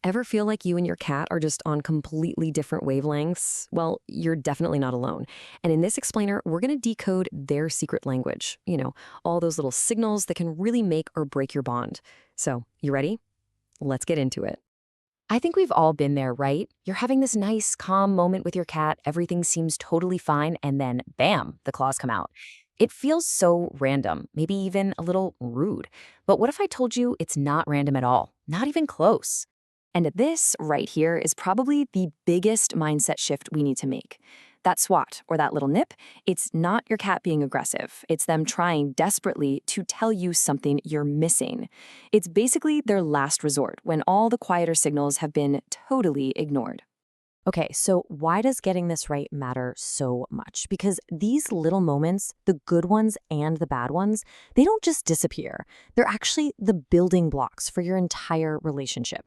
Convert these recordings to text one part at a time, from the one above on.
Ever feel like you and your cat are just on completely different wavelengths? Well, you're definitely not alone. And in this explainer, we're going to decode their secret language. All those little signals that can really make or break your bond. So, you ready? Let's get into it. I think we've all been there, right? You're having this nice, calm moment with your cat, everything seems totally fine, and then bam, the claws come out. It feels so random, maybe even a little rude. But what if I told you it's not random at all? Not even close. And this right here is probably the biggest mindset shift we need to make. That swat, or that little nip, it's not your cat being aggressive. It's them trying desperately to tell you something you're missing. It's basically their last resort when all the quieter signals have been totally ignored. Okay, so why does getting this right matter so much? Because these little moments, the good ones and the bad ones, they don't just disappear. They're actually the building blocks for your entire relationship.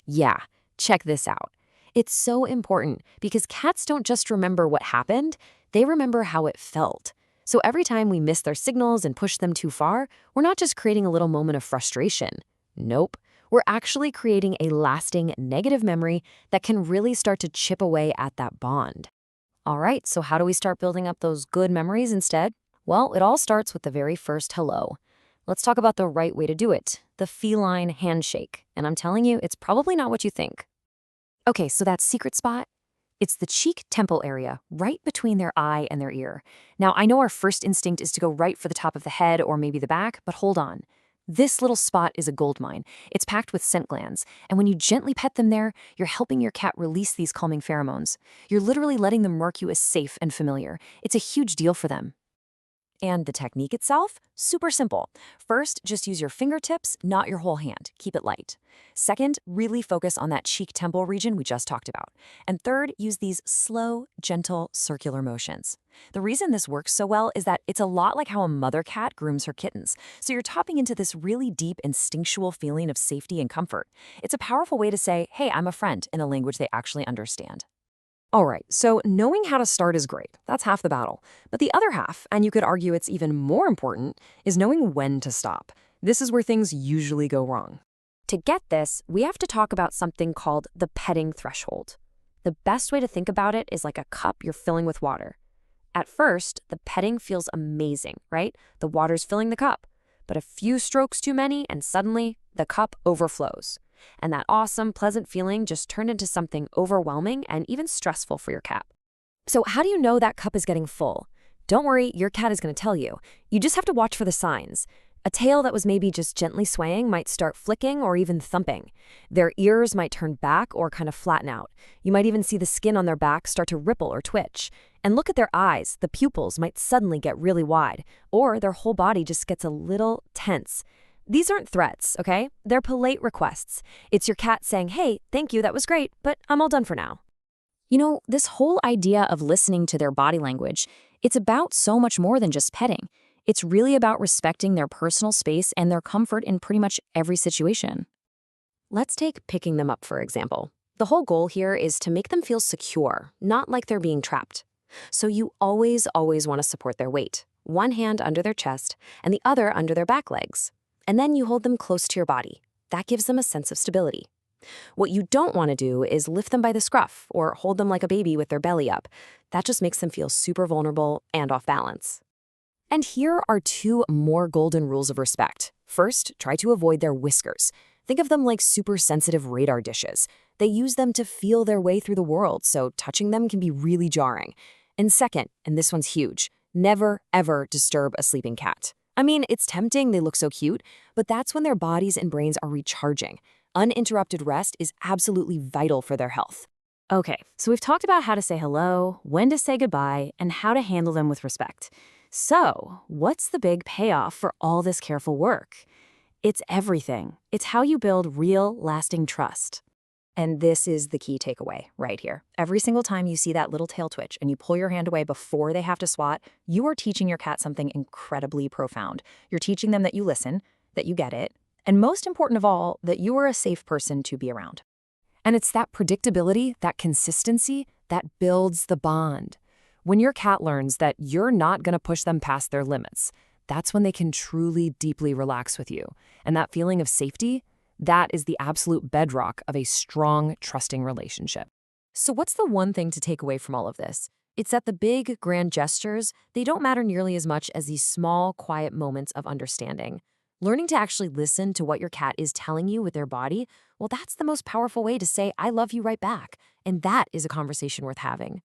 Yeah, check this out. It's so important because cats don't just remember what happened, they remember how it felt. So every time we miss their signals and push them too far, we're not just creating a little moment of frustration. Nope. We're actually creating a lasting negative memory that can really start to chip away at that bond. All right, so how do we start building up those good memories instead? Well, it all starts with the very first hello. Let's talk about the right way to do it, the feline handshake. And I'm telling you, it's probably not what you think. Okay, so that secret spot, it's the cheek temple area, right between their eye and their ear. Now, I know our first instinct is to go right for the top of the head or maybe the back, but hold on. This little spot is a goldmine. It's packed with scent glands, and when you gently pet them there, you're helping your cat release these calming pheromones. You're literally letting them mark you as safe and familiar. It's a huge deal for them. And the technique itself? Super simple. First, just use your fingertips, not your whole hand. Keep it light. Second, really focus on that cheek temple region we just talked about. And third, use these slow, gentle, circular motions. The reason this works so well is that it's a lot like how a mother cat grooms her kittens. So you're tapping into this really deep, instinctual feeling of safety and comfort. It's a powerful way to say, hey, I'm a friend, in a language they actually understand. All right, so knowing how to start is great. That's half the battle. But the other half, and you could argue it's even more important, is knowing when to stop. This is where things usually go wrong. To get this, we have to talk about something called the petting threshold. The best way to think about it is like a cup you're filling with water. At first, the petting feels amazing, right? The water's filling the cup. But a few strokes too many, and suddenly, the cup overflows. And that awesome, pleasant feeling just turned into something overwhelming and even stressful for your cat. So how do you know that cup is getting full? Don't worry, your cat is going to tell you. You just have to watch for the signs. A tail that was maybe just gently swaying might start flicking or even thumping. Their ears might turn back or kind of flatten out. You might even see the skin on their back start to ripple or twitch. And look at their eyes. The pupils might suddenly get really wide, or their whole body just gets a little tense. These aren't threats, okay? They're polite requests. It's your cat saying, hey, thank you, that was great, but I'm all done for now. This whole idea of listening to their body language, it's about so much more than just petting. It's really about respecting their personal space and their comfort in pretty much every situation. Let's take picking them up, for example. The whole goal here is to make them feel secure, not like they're being trapped. So you always want to support their weight. One hand under their chest and the other under their back legs. And then you hold them close to your body. That gives them a sense of stability. What you don't want to do is lift them by the scruff or hold them like a baby with their belly up. That just makes them feel super vulnerable and off balance. And here are two more golden rules of respect. First, try to avoid their whiskers. Think of them like super sensitive radar dishes. They use them to feel their way through the world, so touching them can be really jarring. And second, and this one's huge, never ever disturb a sleeping cat. I mean, it's tempting, they look so cute, but that's when their bodies and brains are recharging. Uninterrupted rest is absolutely vital for their health. Okay, so we've talked about how to say hello, when to say goodbye, and how to handle them with respect. So, what's the big payoff for all this careful work? It's everything. It's how you build real, lasting trust. And this is the key takeaway right here. Every single time you see that little tail twitch and you pull your hand away before they have to swat, you are teaching your cat something incredibly profound. You're teaching them that you listen, that you get it, and most important of all, that you are a safe person to be around. And it's that predictability, that consistency, that builds the bond. When your cat learns that you're not going to push them past their limits, that's when they can truly, deeply relax with you. And that feeling of safety, That is the absolute bedrock of a strong, trusting relationship. So what's the one thing to take away from all of this? It's that the big, grand gestures, they don't matter nearly as much as these small, quiet moments of understanding. Learning to actually listen to what your cat is telling you with their body, well, that's the most powerful way to say, I love you right back. And that is a conversation worth having.